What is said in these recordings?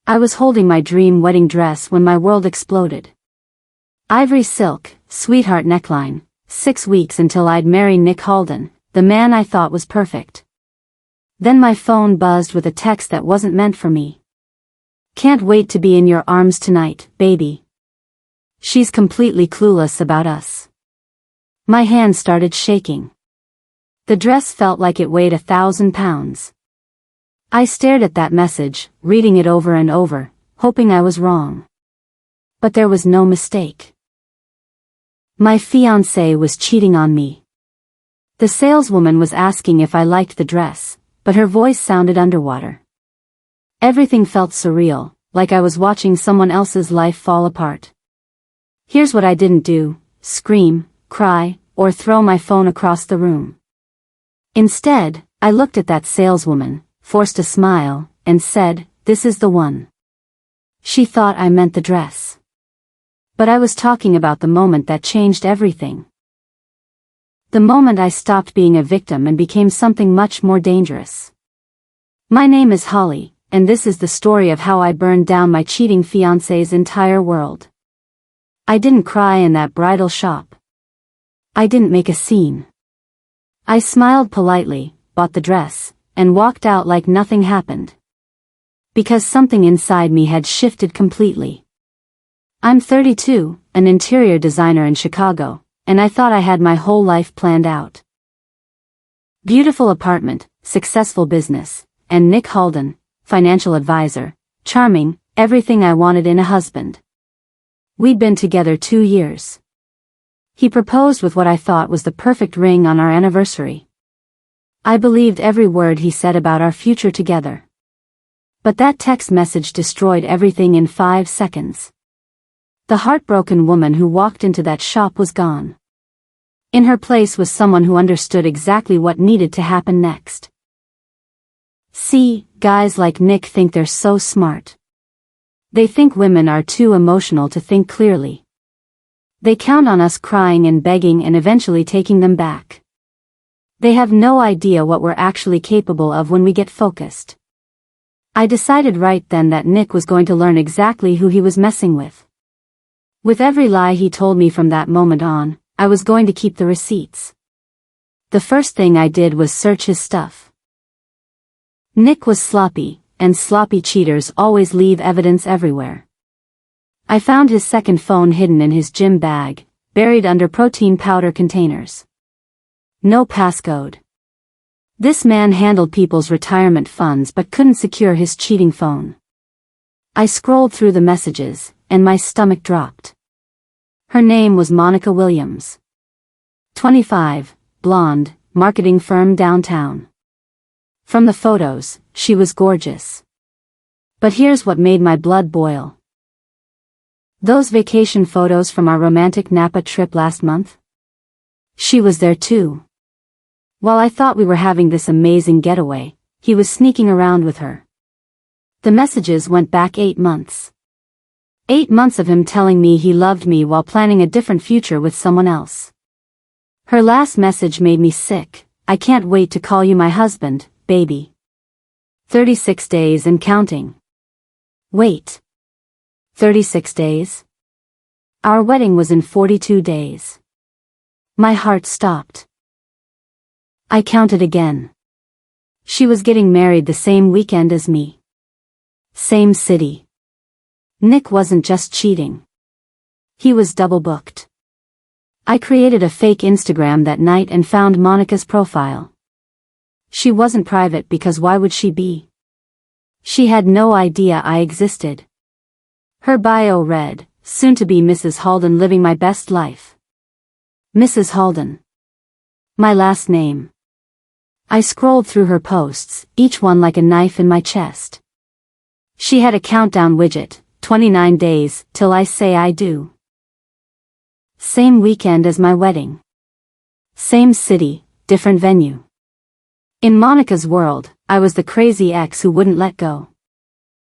I was holding my dream wedding dress when my world exploded. Ivory silk, sweetheart neckline, 6 weeks until I'd marry Nick Halden, the man I thought was perfect. Then my phone buzzed with a text that wasn't meant for me. Can't wait to be in your arms tonight, baby. She's completely clueless about us. My hand started shaking. The dress felt like it weighed 1,000 pounds. I stared at that message, reading it over and over, hoping I was wrong. But there was no mistake. My fiancé was cheating on me. The saleswoman was asking if I liked the dress, but her voice sounded underwater. Everything felt surreal, like I was watching someone else's life fall apart. Here's what I didn't do: scream, cry, or throw my phone across the room. Instead, I looked at that saleswoman, forced a smile, and said, "This is the one." She thought I meant the dress. But I was talking about the moment that changed everything. The moment I stopped being a victim and became something much more dangerous. My name is Holly, and this is the story of how I burned down my cheating fiancé's entire world. I didn't cry in that bridal shop. I didn't make a scene. I smiled politely, bought the dress, and walked out like nothing happened. Because something inside me had shifted completely. I'm 32, an interior designer in Chicago, and I thought I had my whole life planned out. Beautiful apartment, successful business, and Nick Halden, financial advisor, charming, everything I wanted in a husband. We'd been together 2 years. He proposed with what I thought was the perfect ring on our anniversary. I believed every word he said about our future together. But that text message destroyed everything in 5 seconds. The heartbroken woman who walked into that shop was gone. In her place was someone who understood exactly what needed to happen next. See, guys like Nick think they're so smart. They think women are too emotional to think clearly. They count on us crying and begging and eventually taking them back. They have no idea what we're actually capable of when we get focused. I decided right then that Nick was going to learn exactly who he was messing with. With every lie he told me from that moment on, I was going to keep the receipts. The first thing I did was search his stuff. Nick was sloppy, and sloppy cheaters always leave evidence everywhere. I found his second phone hidden in his gym bag, buried under protein powder containers. No passcode. This man handled people's retirement funds but couldn't secure his cheating phone. I scrolled through the messages, and my stomach dropped. Her name was Monica Williams. 25, blonde, marketing firm downtown. From the photos, she was gorgeous. But here's what made my blood boil. Those vacation photos from our romantic Napa trip last month? She was there too. While I thought we were having this amazing getaway, he was sneaking around with her. The messages went back 8 months. 8 months of him telling me he loved me while planning a different future with someone else. Her last message made me sick. "I can't wait to call you my husband, baby." 36 days and counting. Wait. 36 days? Our wedding was in 42 days. My heart stopped. I counted again. She was getting married the same weekend as me. Same city. Nick wasn't just cheating. He was double booked. I created a fake Instagram that night and found Monica's profile. She wasn't private because why would she be? She had no idea I existed. Her bio read, "Soon to be Mrs. Halden, living my best life." Mrs. Halden. My last name. I scrolled through her posts, each one like a knife in my chest. She had a countdown widget, 29 days, till I say I do. Same weekend as my wedding. Same city, different venue. In Monica's world, I was the crazy ex who wouldn't let go.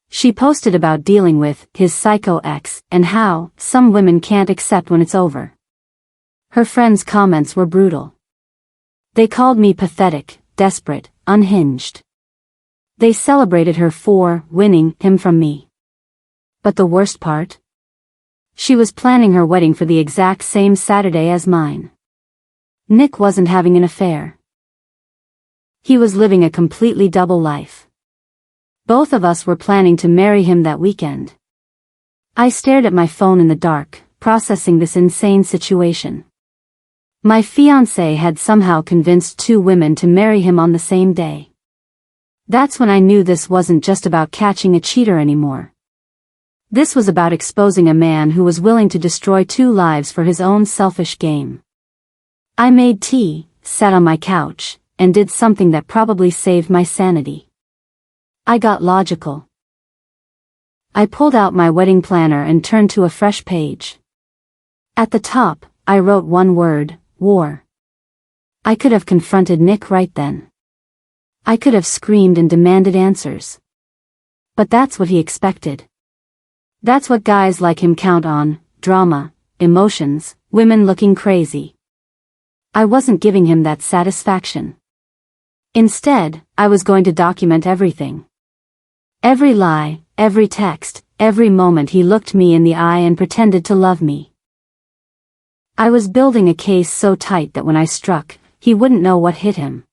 She posted about dealing with his psycho ex and how some women can't accept when it's over. Her friends' comments were brutal. They called me pathetic, desperate, unhinged. They celebrated her for winning him from me. But the worst part? She was planning her wedding for the exact same Saturday as mine. Nick wasn't having an affair. He was living a completely double life. Both of us were planning to marry him that weekend. I stared at my phone in the dark, processing this insane situation. My fiancé had somehow convinced two women to marry him on the same day. That's when I knew this wasn't just about catching a cheater anymore. This was about exposing a man who was willing to destroy two lives for his own selfish game. I made tea, sat on my couch, and did something that probably saved my sanity. I got logical. I pulled out my wedding planner and turned to a fresh page. At the top, I wrote one word: war. I could have confronted Nick right then. I could have screamed and demanded answers. But that's what he expected. That's what guys like him count on: drama, emotions, women looking crazy. I wasn't giving him that satisfaction. Instead, I was going to document everything. Every lie, every text, every moment he looked me in the eye and pretended to love me. I was building a case so tight that when I struck, he wouldn't know what hit him.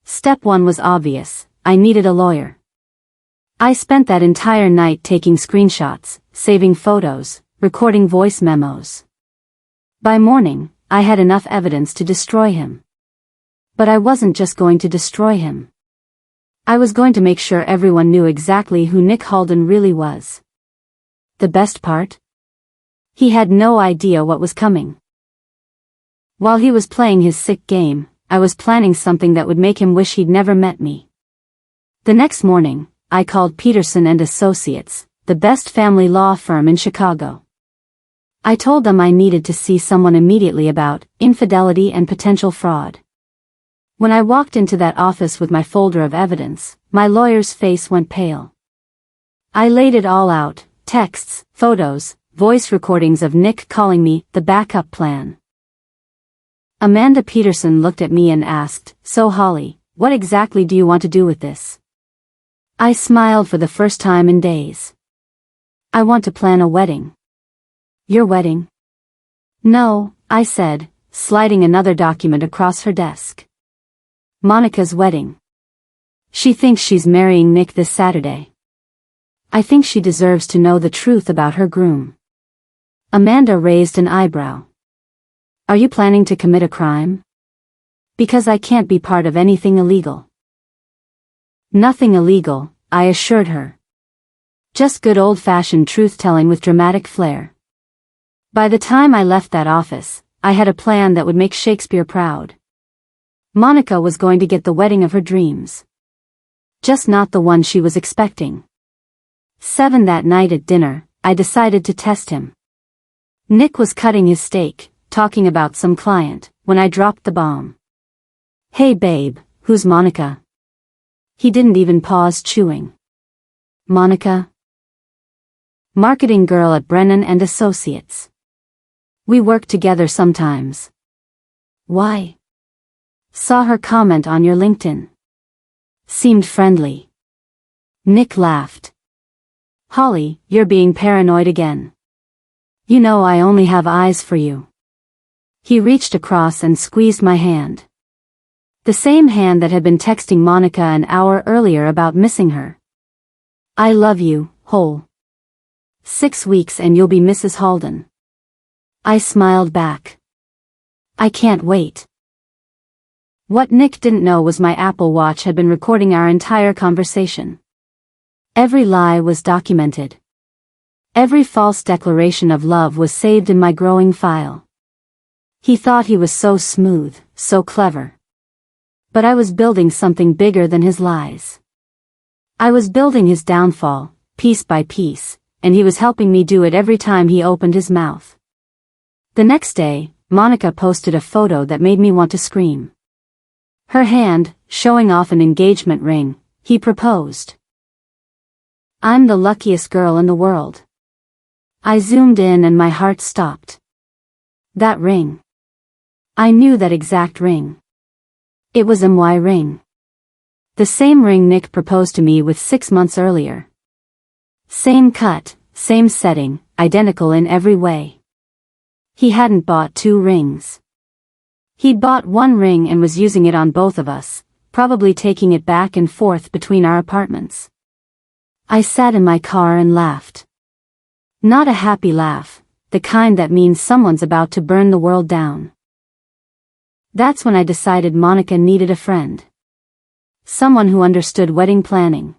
Step 1 was obvious: I needed a lawyer. I spent that entire night taking screenshots, saving photos, recording voice memos. By morning, I had enough evidence to destroy him. But I wasn't just going to destroy him. I was going to make sure everyone knew exactly who Nick Holden really was. The best part? He had no idea what was coming. While he was playing his sick game, I was planning something that would make him wish he'd never met me. The next morning, I called Peterson and Associates, the best family law firm in Chicago. I told them I needed to see someone immediately about infidelity and potential fraud. When I walked into that office with my folder of evidence, my lawyer's face went pale. I laid it all out: texts, photos, voice recordings of Nick calling me the backup plan. Amanda Peterson looked at me and asked, "So Holly, what exactly do you want to do with this?" I smiled for the first time in days. "I want to plan a wedding." "Your wedding?" "No," I said, sliding another document across her desk. "Monica's wedding. She thinks she's marrying Nick this Saturday. I think she deserves to know the truth about her groom." Amanda raised an eyebrow. "Are you planning to commit a crime?" "Because I can't be part of anything illegal." "Nothing illegal," I assured her. "Just good old-fashioned truth-telling with dramatic flair." By the time I left that office, I had a plan that would make Shakespeare proud. Monica was going to get the wedding of her dreams. Just not the one she was expecting. 7 that night at dinner, I decided to test him. Nick was cutting his steak, talking about some client, when I dropped the bomb. "Hey babe, who's Monica?" He didn't even pause chewing. "Monica? Marketing girl at Brennan and Associates. We work together sometimes." "Why?" "Saw her comment on your LinkedIn. Seemed friendly." Nick laughed. "Holly, you're being paranoid again. You know I only have eyes for you." He reached across and squeezed my hand. The same hand that had been texting Monica an hour earlier about missing her. "I love you, Hole. 6 weeks and you'll be Mrs. Holden." I smiled back. "I can't wait." What Nick didn't know was my Apple Watch had been recording our entire conversation. Every lie was documented. Every false declaration of love was saved in my growing file. He thought he was so smooth, so clever. But I was building something bigger than his lies. I was building his downfall, piece by piece, and he was helping me do it every time he opened his mouth. The next day, Monica posted a photo that made me want to scream. Her hand, showing off an engagement ring. He proposed. I'm the luckiest girl in the world. I zoomed in and my heart stopped. That ring. I knew that exact ring. It was my ring. The same ring Nick proposed to me with 6 months earlier. Same cut, same setting, identical in every way. He hadn't bought 2 rings. He'd bought 1 ring and was using it on both of us, probably taking it back and forth between our apartments. I sat in my car and laughed. Not a happy laugh, the kind that means someone's about to burn the world down. That's when I decided Monica needed a friend. Someone who understood wedding planning.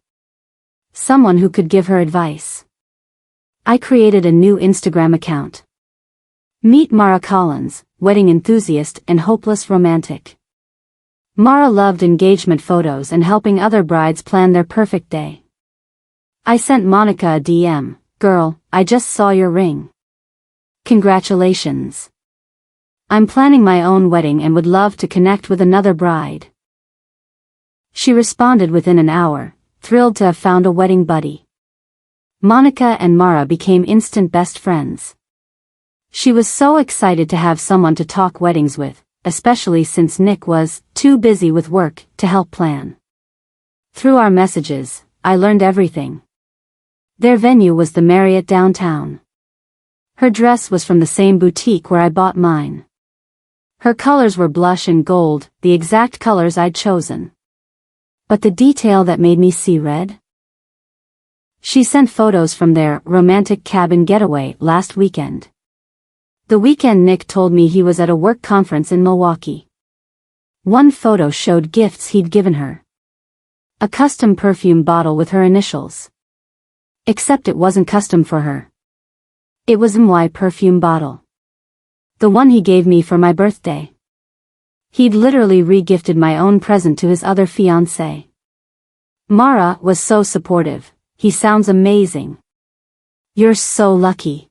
Someone who could give her advice. I created a new Instagram account. Meet Mara Collins, wedding enthusiast and hopeless romantic. Mara loved engagement photos and helping other brides plan their perfect day. I sent Monica a DM, "Girl, I just saw your ring. Congratulations. I'm planning my own wedding and would love to connect with another bride." She responded within an hour, thrilled to have found a wedding buddy. Monica and Mara became instant best friends. She was so excited to have someone to talk weddings with, especially since Nick was too busy with work to help plan. Through our messages, I learned everything. Their venue was the Marriott downtown. Her dress was from the same boutique where I bought mine. Her colors were blush and gold, the exact colors I'd chosen. But the detail that made me see red? She sent photos from their romantic cabin getaway last weekend. The weekend Nick told me he was at a work conference in Milwaukee. One photo showed gifts he'd given her. A custom perfume bottle with her initials. Except it wasn't custom for her. It was my perfume bottle. The one he gave me for my birthday. He'd literally re-gifted my own present to his other fiancé. Mara was so supportive. "He sounds amazing. You're so lucky."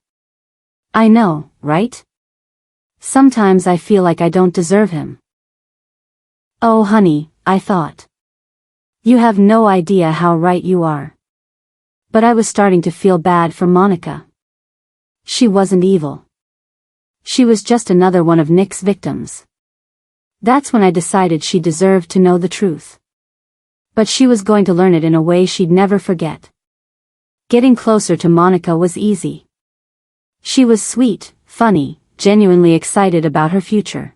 I know, right? Sometimes I feel like I don't deserve him. "Oh honey," I thought. "You have no idea how right you are." But I was starting to feel bad for Monica. She wasn't evil. She was just another one of Nick's victims. That's when I decided she deserved to know the truth. But she was going to learn it in a way she'd never forget. Getting closer to Monica was easy. She was sweet, funny, genuinely excited about her future.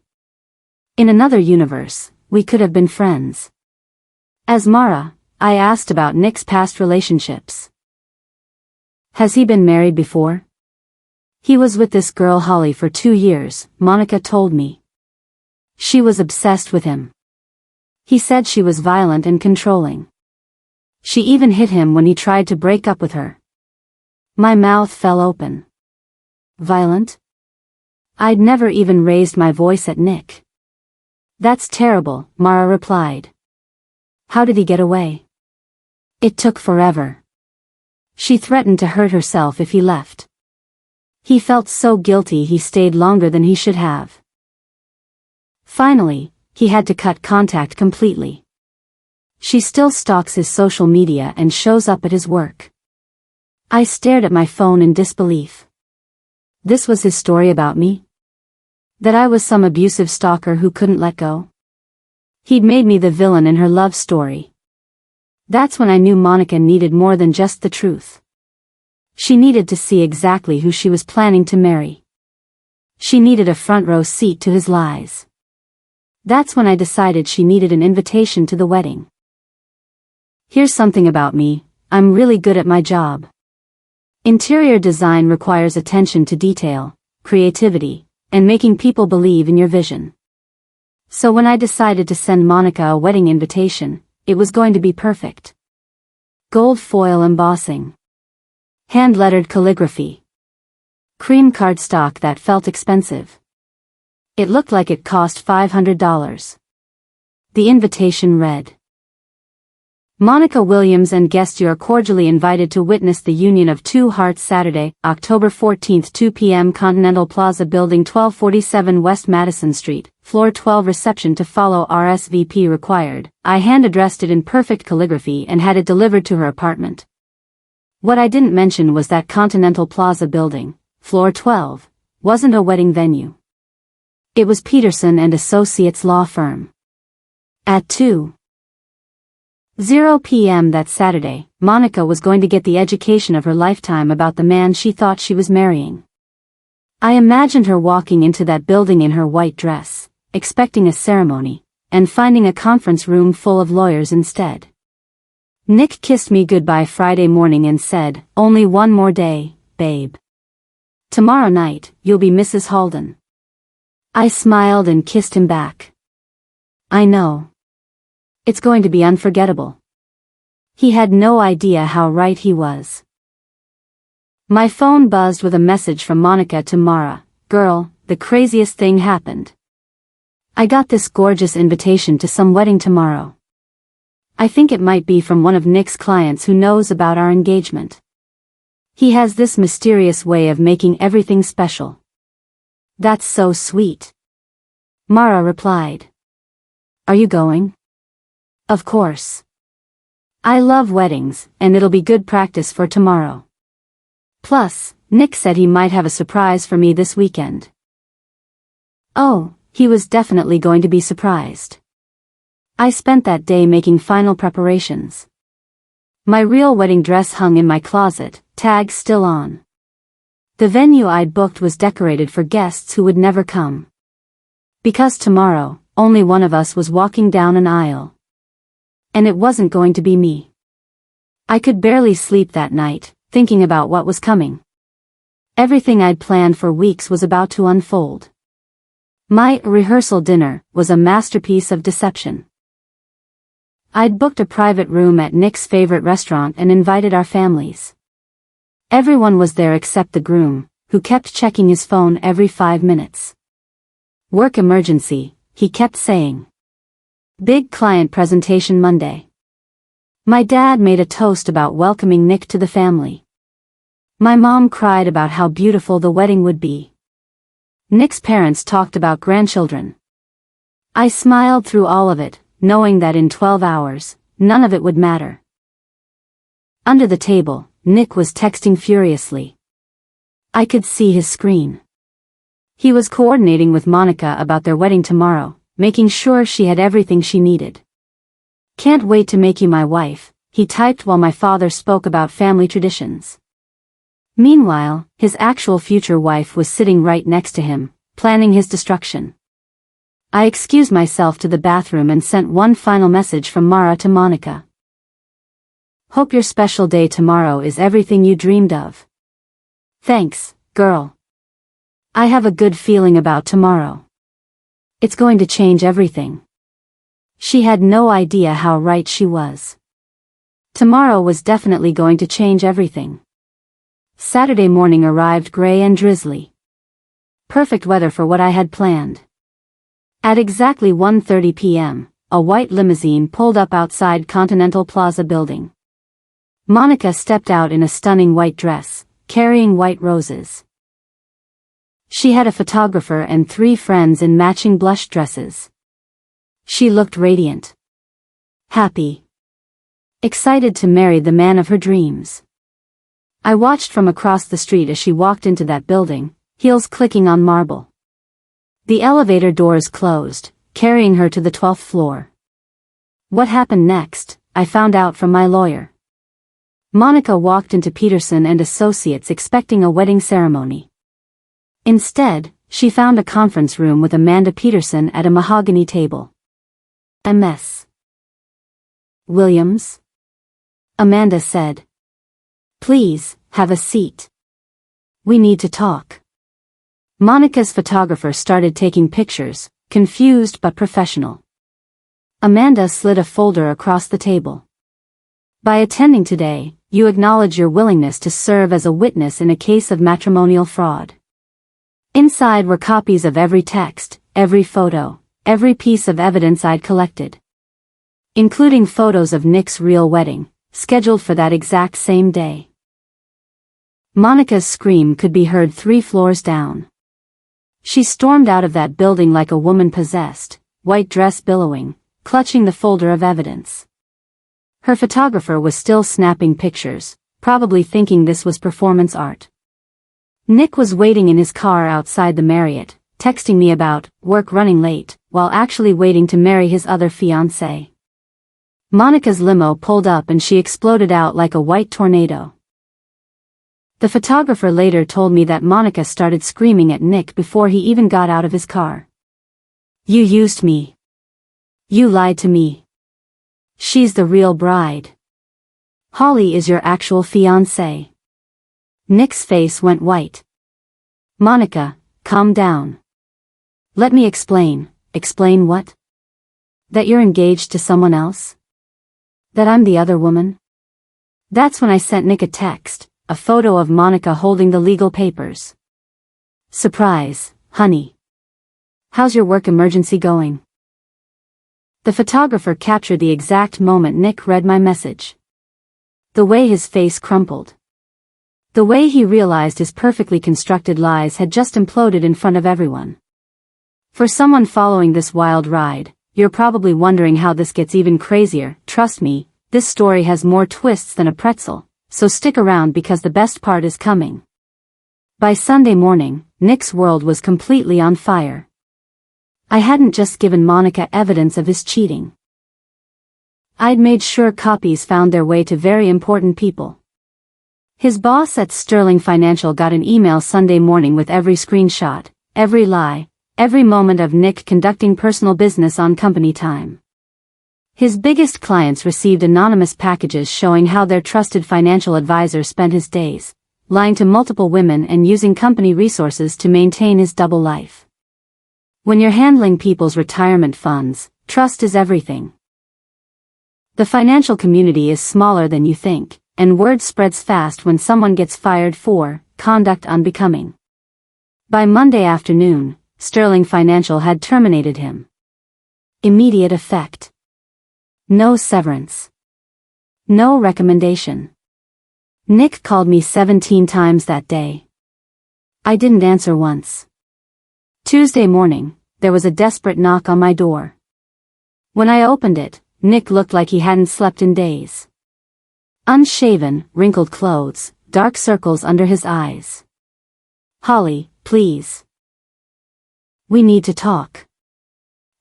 In another universe, we could have been friends. As Mara, I asked about Nick's past relationships. Has he been married before? He was with this girl Holly for 2 years, Monica told me. She was obsessed with him. He said she was violent and controlling. She even hit him when he tried to break up with her. My mouth fell open. Violent? I'd never even raised my voice at Nick. That's terrible, Mara replied. How did he get away? It took forever. She threatened to hurt herself if he left. He felt so guilty he stayed longer than he should have. Finally, he had to cut contact completely. She still stalks his social media and shows up at his work. I stared at my phone in disbelief. This was his story about me? That I was some abusive stalker who couldn't let go? He'd made me the villain in her love story. That's when I knew Monica needed more than just the truth. She needed to see exactly who she was planning to marry. She needed a front row seat to his lies. That's when I decided she needed an invitation to the wedding. Here's something about me, I'm really good at my job. Interior design requires attention to detail, creativity, and making people believe in your vision. So when I decided to send Monica a wedding invitation, it was going to be perfect. Gold foil embossing. Hand-lettered calligraphy. Cream cardstock that felt expensive. It looked like it cost $500. The invitation read, Monica Williams and guests, you are cordially invited to witness the union of two hearts Saturday, October 14, 2 p.m. Continental Plaza Building 1247 West Madison Street, Floor 12. Reception to follow. RSVP required. I hand-addressed it in perfect calligraphy and had it delivered to her apartment. What I didn't mention was that Continental Plaza Building, Floor 12, wasn't a wedding venue. It was Peterson and Associates law firm. At 2:00 0 p.m. that Saturday, Monica was going to get the education of her lifetime about the man she thought she was marrying. I imagined her walking into that building in her white dress, expecting a ceremony, and finding a conference room full of lawyers instead. Nick kissed me goodbye Friday morning and said, "Only one more day, babe. Tomorrow night, you'll be Mrs. Halden." I smiled and kissed him back. I know. It's going to be unforgettable. He had no idea how right he was. My phone buzzed with a message from Monica to Mara. "Girl, the craziest thing happened. I got this gorgeous invitation to some wedding tomorrow. I think it might be from one of Nick's clients who knows about our engagement. He has this mysterious way of making everything special." "That's so sweet," Mara replied. "Are you going?" "Of course. I love weddings, and it'll be good practice for tomorrow. Plus, Nick said he might have a surprise for me this weekend." Oh, he was definitely going to be surprised. I spent that day making final preparations. My real wedding dress hung in my closet, tag still on. The venue I'd booked was decorated for guests who would never come. Because tomorrow, only one of us was walking down an aisle. And it wasn't going to be me. I could barely sleep that night, thinking about what was coming. Everything I'd planned for weeks was about to unfold. My rehearsal dinner was a masterpiece of deception. I'd booked a private room at Nick's favorite restaurant and invited our families. Everyone was there except the groom, who kept checking his phone every 5 minutes. "Work emergency," he kept saying. "Big client presentation Monday." My dad made a toast about welcoming Nick to the family. My mom cried about how beautiful the wedding would be. Nick's parents talked about grandchildren. I smiled through all of it, knowing that in 12 hours, none of it would matter. Under the table, Nick was texting furiously. I could see his screen. He was coordinating with Monica about their wedding tomorrow, making sure she had everything she needed. "Can't wait to make you my wife," he typed while my father spoke about family traditions. Meanwhile, his actual future wife was sitting right next to him, planning his destruction. I excused myself to the bathroom and sent one final message from Mara to Monica. "Hope your special day tomorrow is everything you dreamed of. Thanks, girl. I have a good feeling about tomorrow. It's going to change everything." She had no idea how right she was. Tomorrow was definitely going to change everything. Saturday morning arrived gray and drizzly. Perfect weather for what I had planned. At exactly 1:30 p.m., a white limousine pulled up outside Continental Plaza building. Monica stepped out in a stunning white dress, carrying white roses. She had a photographer and 3 friends in matching blush dresses. She looked radiant. Happy. Excited to marry the man of her dreams. I watched from across the street as she walked into that building, heels clicking on marble. The elevator doors closed, carrying her to the 12th floor. What happened next, I found out from my lawyer. Monica walked into Peterson and Associates expecting a wedding ceremony. Instead, she found a conference room with Amanda Peterson at a mahogany table. "MS. Williams?" Amanda said. "Please, have a seat. We need to talk." Monica's photographer started taking pictures, confused but professional. Amanda slid a folder across the table. "By attending today, you acknowledge your willingness to serve as a witness in a case of matrimonial fraud." Inside were copies of every text, every photo, every piece of evidence I'd collected. Including photos of Nick's real wedding, scheduled for that exact same day. Monica's scream could be heard 3 floors down. She stormed out of that building like a woman possessed, white dress billowing, clutching the folder of evidence. Her photographer was still snapping pictures, probably thinking this was performance art. Nick was waiting in his car outside the Marriott, texting me about work running late, while actually waiting to marry his other fiancé. Monica's limo pulled up and she exploded out like a white tornado. The photographer later told me that Monica started screaming at Nick before he even got out of his car. "You used me. You lied to me. She's the real bride. Holly is your actual fiancé." Nick's face went white. "Monica, calm down. Let me explain." "Explain what?" "That you're engaged to someone else? That I'm the other woman?" That's when I sent Nick a text, a photo of Monica holding the legal papers. "Surprise, honey. How's your work emergency going?" The photographer captured the exact moment Nick read my message. The way his face crumpled. The way he realized his perfectly constructed lies had just imploded in front of everyone. For someone following this wild ride, you're probably wondering how this gets even crazier. Trust me, this story has more twists than a pretzel, so stick around because the best part is coming. By Sunday morning, Nick's world was completely on fire. I hadn't just given Monica evidence of his cheating. I'd made sure copies found their way to very important people. His boss at Sterling Financial got an email Sunday morning with every screenshot, every lie, every moment of Nick conducting personal business on company time. His biggest clients received anonymous packages showing how their trusted financial advisor spent his days, lying to multiple women and using company resources to maintain his double life. When you're handling people's retirement funds, trust is everything. The financial community is smaller than you think, and word spreads fast when someone gets fired for conduct unbecoming. By Monday afternoon, Sterling Financial had terminated him. Immediate effect. No severance. No recommendation. Nick called me 17 times that day. I didn't answer once. Tuesday morning, there was a desperate knock on my door. When I opened it, Nick looked like he hadn't slept in days. Unshaven, wrinkled clothes, dark circles under his eyes. "Holly, please. We need to talk.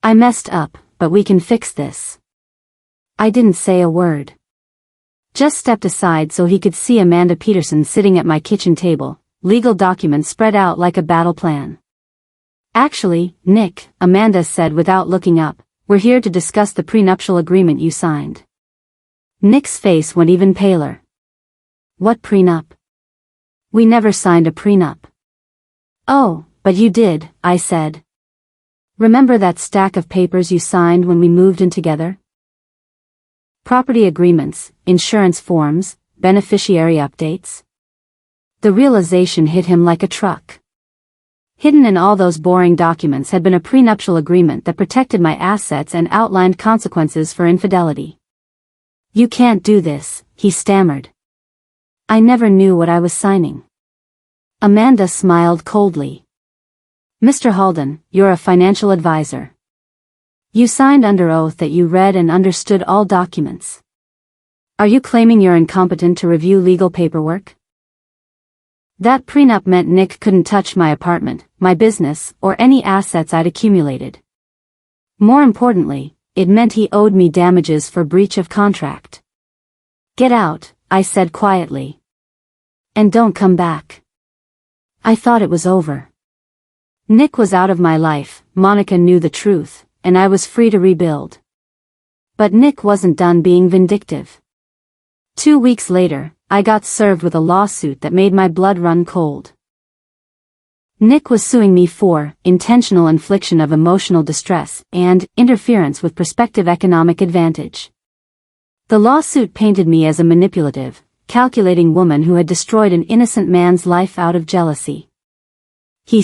I messed up, but we can fix this." I didn't say a word. Just stepped aside so he could see Amanda Peterson sitting at my kitchen table, legal documents spread out like a battle plan. "Actually, Nick," Amanda said without looking up, "we're here to discuss the prenuptial agreement you signed." Nick's face went even paler. "What prenup? We never signed a prenup." "Oh, but you did," I said. "Remember that stack of papers you signed when we moved in together? Property agreements, insurance forms, beneficiary updates." The realization hit him like a truck. Hidden in all those boring documents had been a prenuptial agreement that protected my assets and outlined consequences for infidelity. "You can't do this," he stammered. "I never knew what I was signing." Amanda smiled coldly. "Mr. Halden, you're a financial advisor. You signed under oath that you read and understood all documents. Are you claiming you're incompetent to review legal paperwork?" That prenup meant Nick couldn't touch my apartment, my business, or any assets I'd accumulated. More importantly, it meant he owed me damages for breach of contract. "Get out," I said quietly. "And don't come back." I thought it was over. Nick was out of my life, Monica knew the truth, and I was free to rebuild. But Nick wasn't done being vindictive. 2 weeks later, I got served with a lawsuit that made my blood run cold. Nick was suing me for intentional infliction of emotional distress and interference with prospective economic advantage. The lawsuit painted me as a manipulative, calculating woman who had destroyed an innocent man's life out of jealousy. He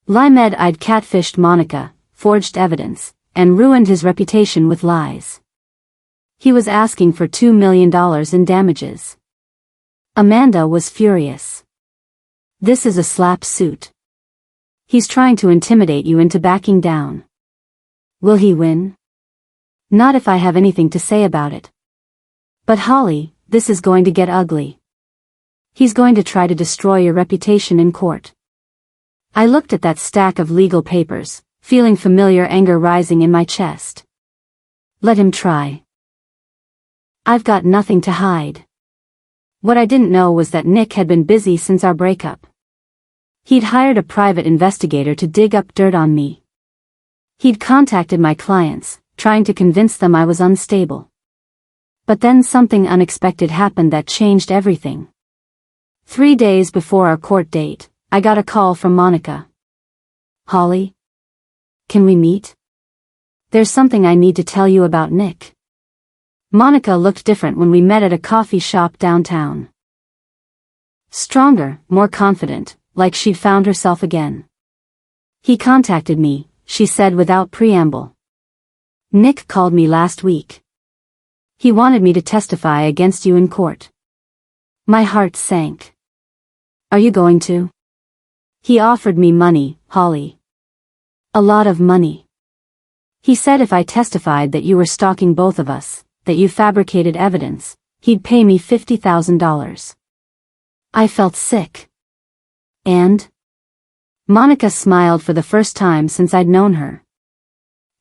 lied I'd catfished Monica, forged evidence, and ruined his reputation with lies. He was asking for $2 million in damages. Amanda was furious. "This is a slap suit. He's trying to intimidate you into backing down. Will he win?" "Not if I have anything to say about it." "But Holly, this is going to get ugly. He's going to try to destroy your reputation in court." I looked at that stack of legal papers, feeling familiar anger rising in my chest. Let him try. I've got nothing to hide. What I didn't know was that Nick had been busy since our breakup. He'd hired a private investigator to dig up dirt on me. He'd contacted my clients, trying to convince them I was unstable. But then something unexpected happened that changed everything. 3 days before our court date, I got a call from Monica. "Holly? Can we meet? There's something I need to tell you about Nick." Monica looked different when we met at a coffee shop downtown. Stronger, more confident, like she'd found herself again. "He contacted me," she said without preamble. "Nick called me last week. He wanted me to testify against you in court." My heart sank. "Are you going to?" "He offered me money, Holly. A lot of money. He said if I testified that you were stalking both of us, that you fabricated evidence, he'd pay me $50,000. I felt sick. "And?" Monica smiled for the first time since I'd known her.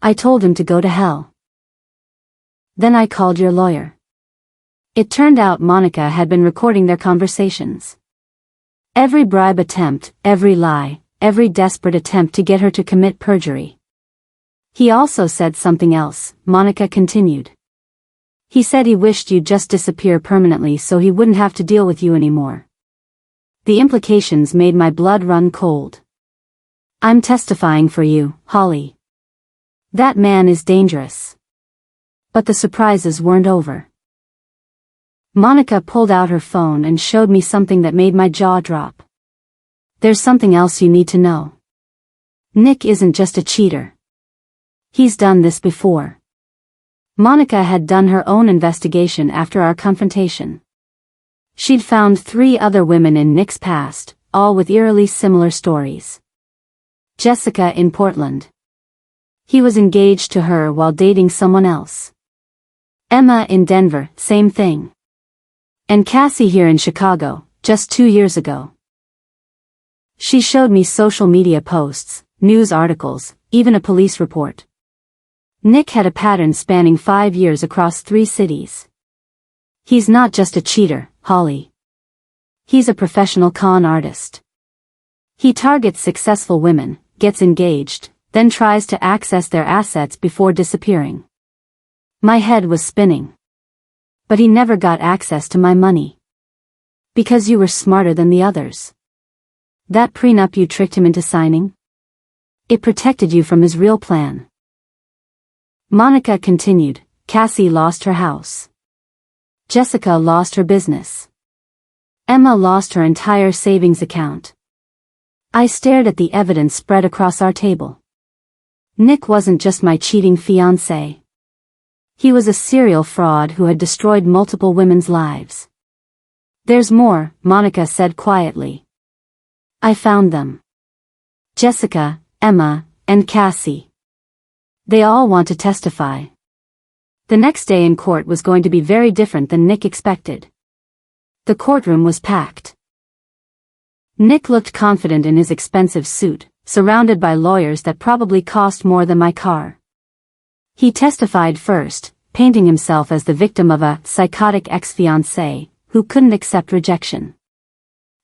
"I told him to go to hell. Then I called your lawyer." It turned out Monica had been recording their conversations. Every bribe attempt, every lie, every desperate attempt to get her to commit perjury. "He also said something else," Monica continued. "He said he wished you'd just disappear permanently so he wouldn't have to deal with you anymore." The implications made my blood run cold. "I'm testifying for you, Holly. That man is dangerous." But the surprises weren't over. Monica pulled out her phone and showed me something that made my jaw drop. "There's something else you need to know. Nick isn't just a cheater. He's done this before." Monica had done her own investigation after our confrontation. She'd found 3 other women in Nick's past, all with eerily similar stories. Jessica in Portland. He was engaged to her while dating someone else. Emma in Denver, same thing. And Cassie here in Chicago, just 2 years ago. She showed me social media posts, news articles, even a police report. Nick had a pattern spanning 5 years across 3 cities. He's not just a cheater, Holly. He's a professional con artist. He targets successful women, gets engaged, then tries to access their assets before disappearing. My head was spinning. "But he never got access to my money. Because you were smarter than the others. That prenup you tricked him into signing? It protected you from his real plan." Monica continued. "Cassie lost her house. Jessica lost her business. Emma lost her entire savings account." I stared at the evidence spread across our table. Nick wasn't just my cheating fiancé. He was a serial fraud who had destroyed multiple women's lives. "There's more," Monica said quietly. "I found them. Jessica, Emma, and Cassie. They all want to testify." The next day in court was going to be very different than Nick expected. The courtroom was packed. Nick looked confident in his expensive suit, surrounded by lawyers that probably cost more than my car. He testified first, painting himself as the victim of a psychotic ex-fiancé who couldn't accept rejection.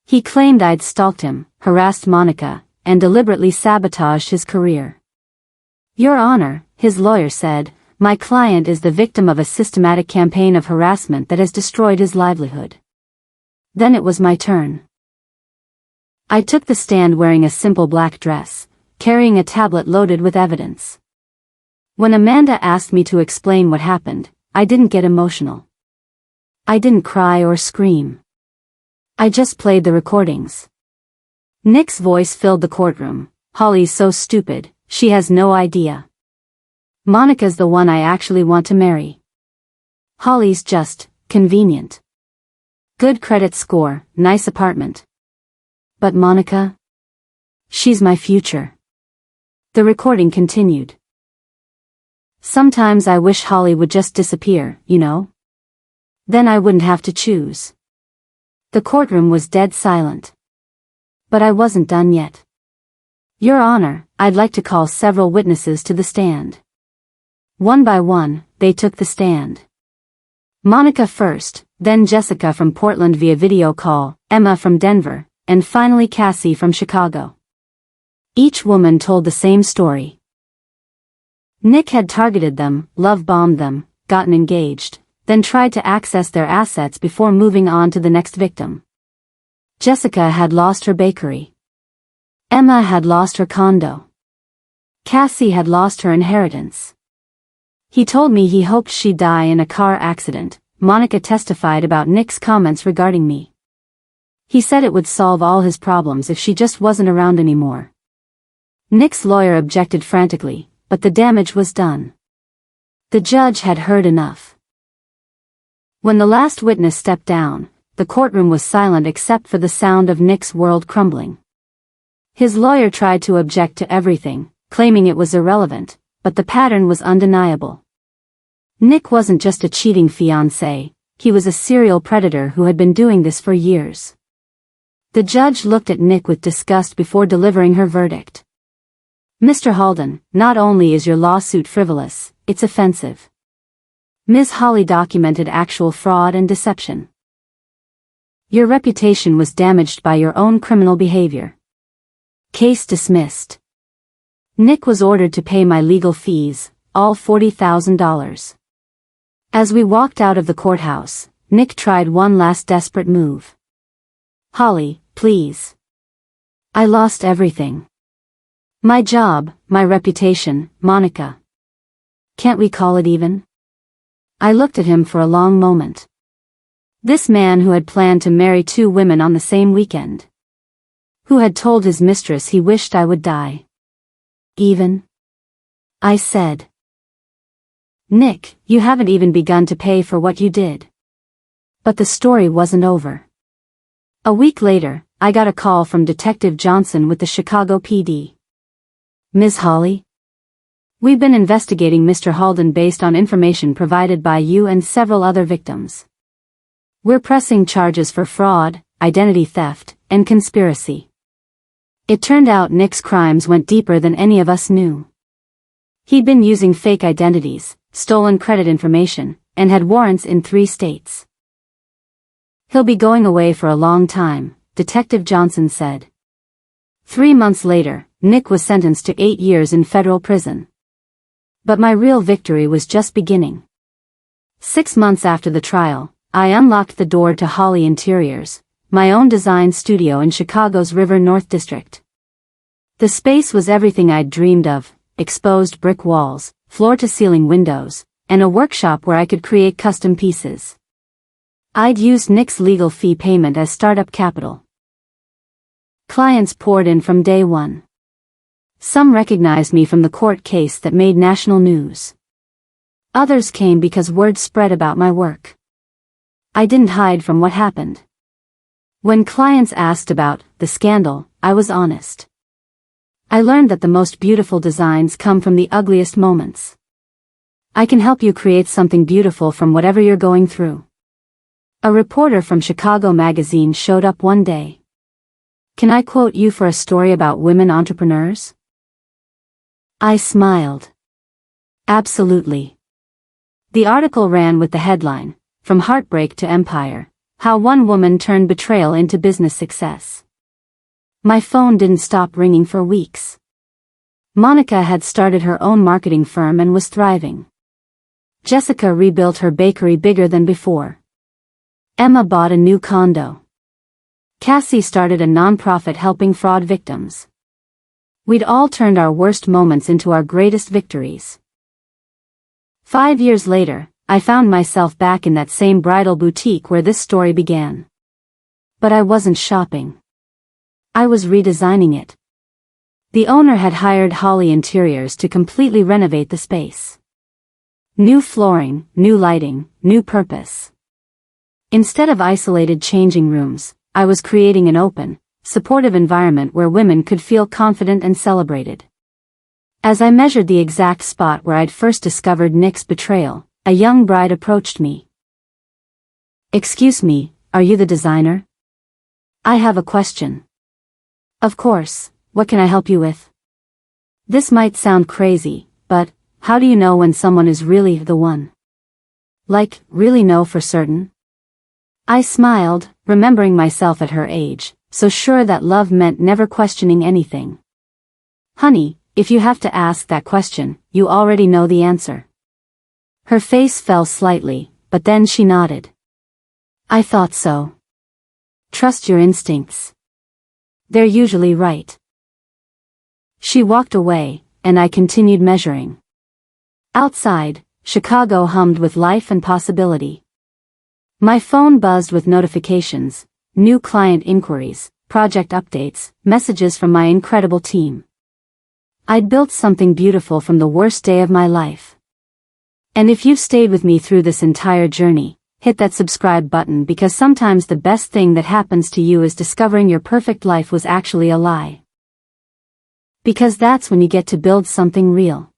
He claimed I'd stalked him, harassed Monica, and deliberately sabotaged his career. "Your Honor," his lawyer said, "my client is the victim of a systematic campaign of harassment that has destroyed his livelihood." Then it was my turn. I took the stand wearing a simple black dress, carrying a tablet loaded with evidence. When Amanda asked me to explain what happened, I didn't get emotional. I didn't cry or scream. I just played the recordings. Nick's voice filled the courtroom. "Holly's so stupid, she has no idea. Monica's the one I actually want to marry. Holly's just convenient. Good credit score, nice apartment. But Monica? She's my future." The recording continued. "Sometimes I wish Holly would just disappear, you know? Then I wouldn't have to choose." The courtroom was dead silent. But I wasn't done yet. "Your Honor, I'd like to call several witnesses to the stand." One by one, they took the stand. Monica first, then Jessica from Portland via video call, Emma from Denver, and finally Cassie from Chicago. Each woman told the same story. Nick had targeted them, love-bombed them, gotten engaged, then tried to access their assets before moving on to the next victim. Jessica had lost her bakery. Emma had lost her condo. Cassie had lost her inheritance. He told me he hoped she'd die in a car accident. Monica testified about Nick's comments regarding me. He said it would solve all his problems if she just wasn't around anymore. Nick's lawyer objected frantically, but the damage was done. The judge had heard enough. When the last witness stepped down, the courtroom was silent except for the sound of Nick's world crumbling. His lawyer tried to object to everything, claiming it was irrelevant, but the pattern was undeniable. Nick wasn't just a cheating fiancé, he was a serial predator who had been doing this for years. The judge looked at Nick with disgust before delivering her verdict. Mr. Halden, not only is your lawsuit frivolous, it's offensive. Ms. Holly documented actual fraud and deception. Your reputation was damaged by your own criminal behavior. Case dismissed. Nick was ordered to pay my legal fees, all $40,000. As we walked out of the courthouse, Nick tried one last desperate move. Holly, please. I lost everything. My job, my reputation, Monica. Can't we call it even? I looked at him for a long moment. This man who had planned to marry 2 women on the same weekend. Who had told his mistress he wished I would die. Even? I said. Nick, you haven't even begun to pay for what you did. But the story wasn't over. A week later, I got a call from Detective Johnson with the Chicago PD. Ms. Holly? We've been investigating Mr. Halden based on information provided by you and several other victims. We're pressing charges for fraud, identity theft, and conspiracy. It turned out Nick's crimes went deeper than any of us knew. He'd been using fake identities, stolen credit information, and had warrants in 3 states. He'll be going away for a long time, Detective Johnson said. 3 months later, Nick was sentenced to 8 years in federal prison. But my real victory was just beginning. 6 months after the trial, I unlocked the door to Holly Interiors, my own design studio in Chicago's River North District. The space was everything I'd dreamed of: exposed brick walls, floor-to-ceiling windows, and a workshop where I could create custom pieces. I'd used Nick's legal fee payment as startup capital. Clients poured in from day one. Some recognized me from the court case that made national news. Others came because word spread about my work. I didn't hide from what happened. When clients asked about the scandal, I was honest. I learned that the most beautiful designs come from the ugliest moments. I can help you create something beautiful from whatever you're going through. A reporter from Chicago magazine showed up one day. Can I quote you for a story about women entrepreneurs? I smiled. Absolutely. The article ran with the headline, From Heartbreak to Empire, How One Woman Turned Betrayal into Business Success. My phone didn't stop ringing for weeks. Monica had started her own marketing firm and was thriving. Jessica rebuilt her bakery bigger than before. Emma bought a new condo. Cassie started a nonprofit helping fraud victims. We'd all turned our worst moments into our greatest victories. 5 years later, I found myself back in that same bridal boutique where this story began. But I wasn't shopping. I was redesigning it. The owner had hired Holly Interiors to completely renovate the space. New flooring, new lighting, new purpose. Instead of isolated changing rooms, I was creating an open, supportive environment where women could feel confident and celebrated. As I measured the exact spot where I'd first discovered Nick's betrayal, a young bride approached me. Excuse me, are you the designer? I have a question. Of course, what can I help you with? This might sound crazy, but how do you know when someone is really the one? Like, really know for certain? I smiled, remembering myself at her age, so sure that love meant never questioning anything. Honey, if you have to ask that question, you already know the answer. Her face fell slightly, but then she nodded. I thought so. Trust your instincts. They're usually right. She walked away, and I continued measuring. Outside, Chicago hummed with life and possibility. My phone buzzed with notifications, new client inquiries, project updates, messages from my incredible team. I'd built something beautiful from the worst day of my life. And if you've stayed with me through this entire journey, hit that subscribe button, because sometimes the best thing that happens to you is discovering your perfect life was actually a lie. Because that's when you get to build something real.